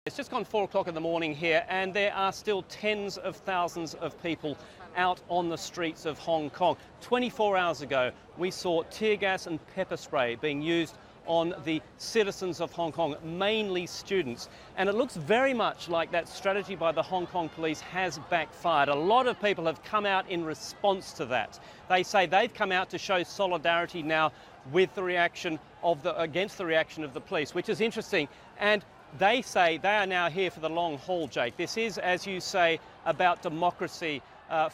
It's just gone 4 o'clock in the morning here, and there are still tens of thousands of people out on the streets of Hong Kong. 24 hours ago, we saw tear gas and pepper spray being used on the citizens of Hong Kong, mainly students. And it looks very much like that strategy by the Hong Kong police has backfired. A lot of people have come out in response to that. They say they've come out to show solidarity now with the reaction of against the reaction of the police, which is interesting. And they say they are now here for the long haul, Jake. This is, as you say, about democracy.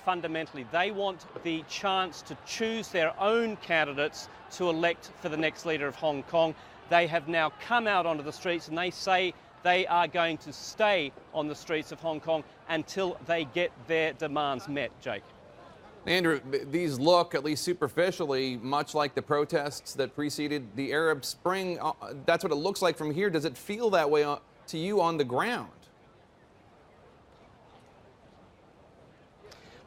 Fundamentally, they want the chance to choose their own candidates to elect for the next leader of Hong Kong. They have now come out onto the streets, and they say they are going to stay on the streets of Hong Kong until they get their demands met, Jake. Andrew, these look, at least superficially, much like the protests that preceded the Arab Spring. That's what it looks like from here. Does it feel that way to you on the ground?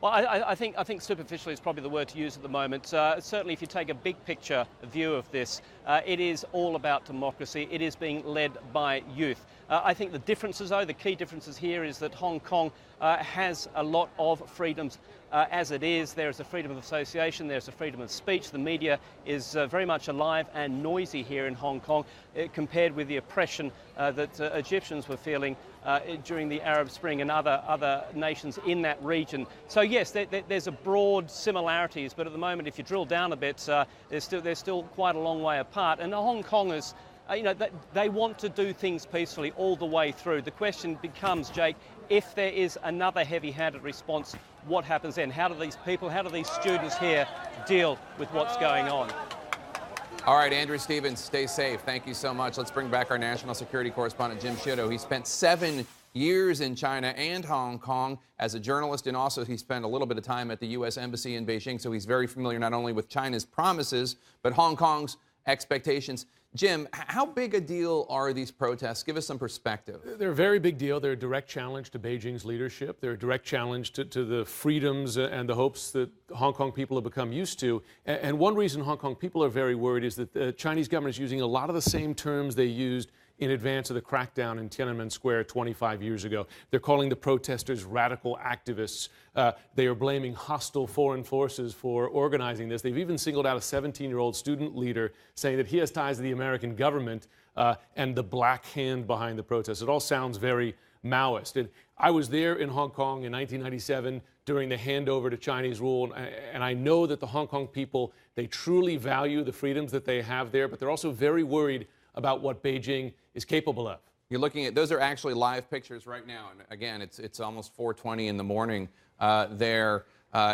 Well, I think superficially is probably the word to use at the moment. Certainly, if you take a big picture view of this, it is all about democracy. It is being led by youth. I think the differences, though, the key differences here is that Hong Kong has a lot of freedoms as it is. There is a freedom of association, there's a freedom of speech. The media is very much alive and noisy here in Hong Kong compared with the oppression that Egyptians were feeling during the Arab Spring and other nations in that region. So yes, there's a broad similarities, but at the moment, if you drill down a bit, they're still quite a long way apart. And the Hong Kongers, they want to do things peacefully all the way through. The question becomes, Jake, if there is another heavy-handed response, what happens then? How do these people, how do these students here deal with what's going on? All right, Andrew Stevens, stay safe. Thank you so much. Let's bring back our national security correspondent, Jim Sciutto. He spent 7 years in China and Hong Kong as a journalist, and also he spent a little bit of time at the U.S. Embassy in Beijing, so he's very familiar not only with China's promises, but Hong Kong's expectations. Jim, how big a deal are these protests? Give us some perspective. They're a very big deal. They're a direct challenge to Beijing's leadership. They're a direct challenge to the freedoms and the hopes that Hong Kong people have become used to. And one reason Hong Kong people are very worried is that the Chinese government is using a lot of the same terms they used in advance of the crackdown in Tiananmen Square 25 years ago. They're calling the protesters radical activists. They are blaming hostile foreign forces for organizing this. They've even singled out a 17-year-old student leader, saying that he has ties to the American government and the black hand behind the protests. It all sounds very Maoist. And I was there in Hong Kong in 1997 during the handover to Chinese rule, and I know that the Hong Kong people, they truly value the freedoms that they have there, but they're also very worried about what Beijing is capable of. You're looking at, those are actually live pictures right now. And again, it's almost 4:20 in the morning there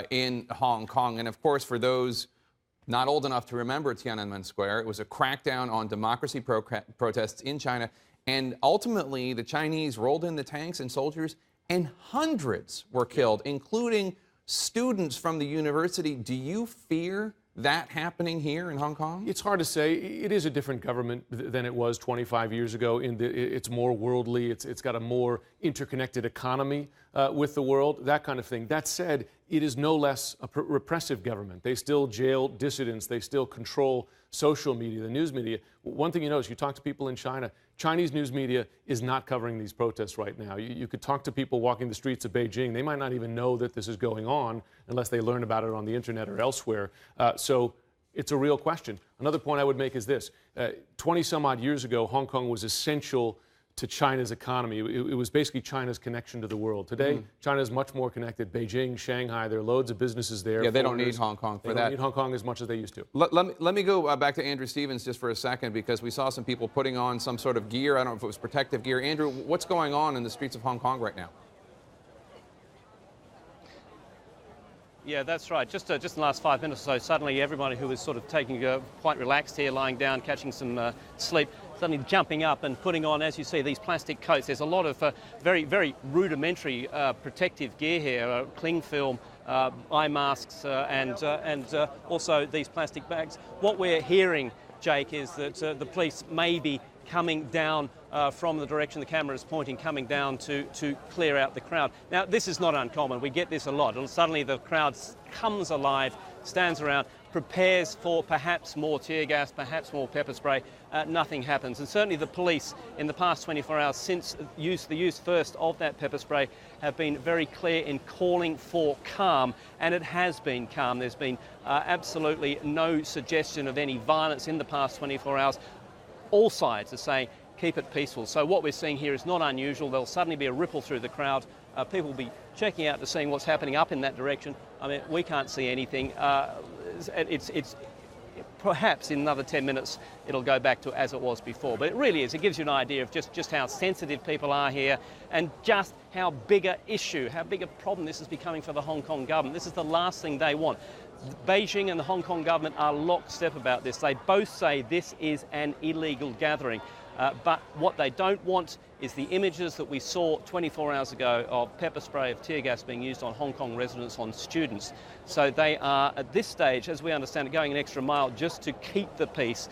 in Hong Kong. And of course, for those not old enough to remember Tiananmen Square, it was a crackdown on democracy protests in China. And ultimately, the Chinese rolled in the tanks and soldiers, and hundreds were killed, including students from the university. Do you fear that happening here in Hong Kong? It's hard to say. It is a different government than it was 25 years ago. It's more worldly. It's got a more interconnected economy with the world, that kind of thing. That said, it is no less a repressive government. They still jail dissidents. They still control social media, the news media. One thing you notice, you talk to people in China, Chinese news media is not covering these protests right now. You could talk to people walking the streets of Beijing. They might not even know that this is going on unless they learn about it on the internet or elsewhere. So it's a real question. Another point I would make is this. 20 some odd years ago, Hong Kong was essential to China's economy. It was basically China's connection to the world. Today, China is much more connected. Beijing, Shanghai, there are loads of businesses there. Yeah, they don't need Hong Kong for that. They don't need Hong Kong as much as they used to. Let me go back to Andrew Stevens just for a second, because we saw some people putting on some sort of gear. I don't know if it was protective gear. Andrew, what's going on in the streets of Hong Kong right now? Yeah, that's right. Just in the last 5 minutes or so, suddenly everybody who was sort of taking quite relaxed here, lying down, catching some sleep, suddenly jumping up and putting on, as you see, these plastic coats. There's a lot of very, very rudimentary protective gear here, cling film, eye masks, and also these plastic bags. What we're hearing, Jake, is that the police may be coming down from the direction the camera is pointing, coming down to clear out the crowd. Now, this is not uncommon. We get this a lot. And suddenly the crowd comes alive, stands around, prepares for perhaps more tear gas, perhaps more pepper spray. Nothing happens. And certainly the police in the past 24 hours since the use first of that pepper spray have been very clear in calling for calm, and it has been calm. There's been absolutely no suggestion of any violence in the past 24 hours. All sides are saying keep it peaceful. So what we're seeing here is not unusual. There'll suddenly be a ripple through the crowd. People will be checking out to seeing what's happening up in that direction. I mean, we can't see anything. It's perhaps in another 10 minutes it'll go back to as it was before. But it really is. It gives you an idea of just how sensitive people are here and just how big a issue, how big a problem this is becoming for the Hong Kong government. This is the last thing they want. Beijing and the Hong Kong government are lockstep about this. They both say this is an illegal gathering. But what they don't want is the images that we saw 24 hours ago of pepper spray, of tear gas being used on Hong Kong residents, on students. So they are, at this stage, as we understand it, going an extra mile just to keep the peace.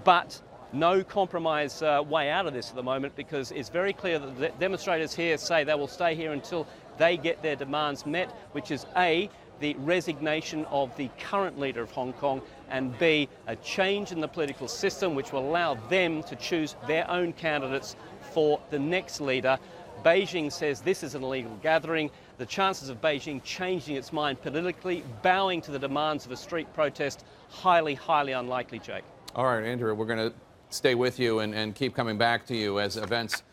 But no compromise way out of this at the moment, because it's very clear that the demonstrators here say they will stay here until they get their demands met, which is A, the resignation of the current leader of Hong Kong, and B, a change in the political system which will allow them to choose their own candidates for the next leader. Beijing says this is an illegal gathering. The chances of Beijing changing its mind politically, bowing to the demands of a street protest, highly, highly unlikely, Jake. All right, Andrew, we're going to stay with you and keep coming back to you as events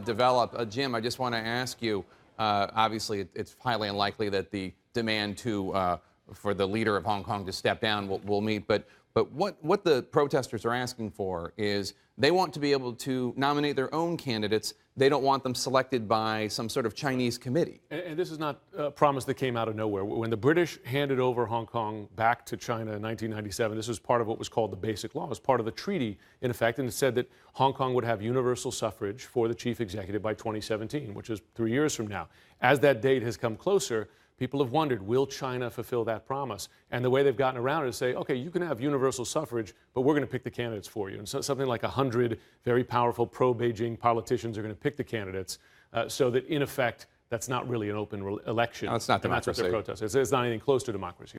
develop. Jim, I just want to ask you, obviously it's highly unlikely that the demand for the leader of Hong Kong to step down will meet, but what the protesters are asking for is they want to be able to nominate their own candidates. They don't want them selected by some sort of Chinese committee. And this is not a promise that came out of nowhere. When the British handed over Hong Kong back to China in 1997, this was part of what was called the Basic Law. It was part of the treaty, in effect, and it said that Hong Kong would have universal suffrage for the chief executive by 2017, which is 3 years from now. As that date has come closer, people have wondered, will China fulfill that promise? And the way they've gotten around it is say, okay, you can have universal suffrage, but we're going to pick the candidates for you. And so something like 100 very powerful pro-Beijing politicians are going to pick the candidates so that, in effect, that's not really an open election. No, it's not democracy. That's what they're protesting. It's not anything close to democracy.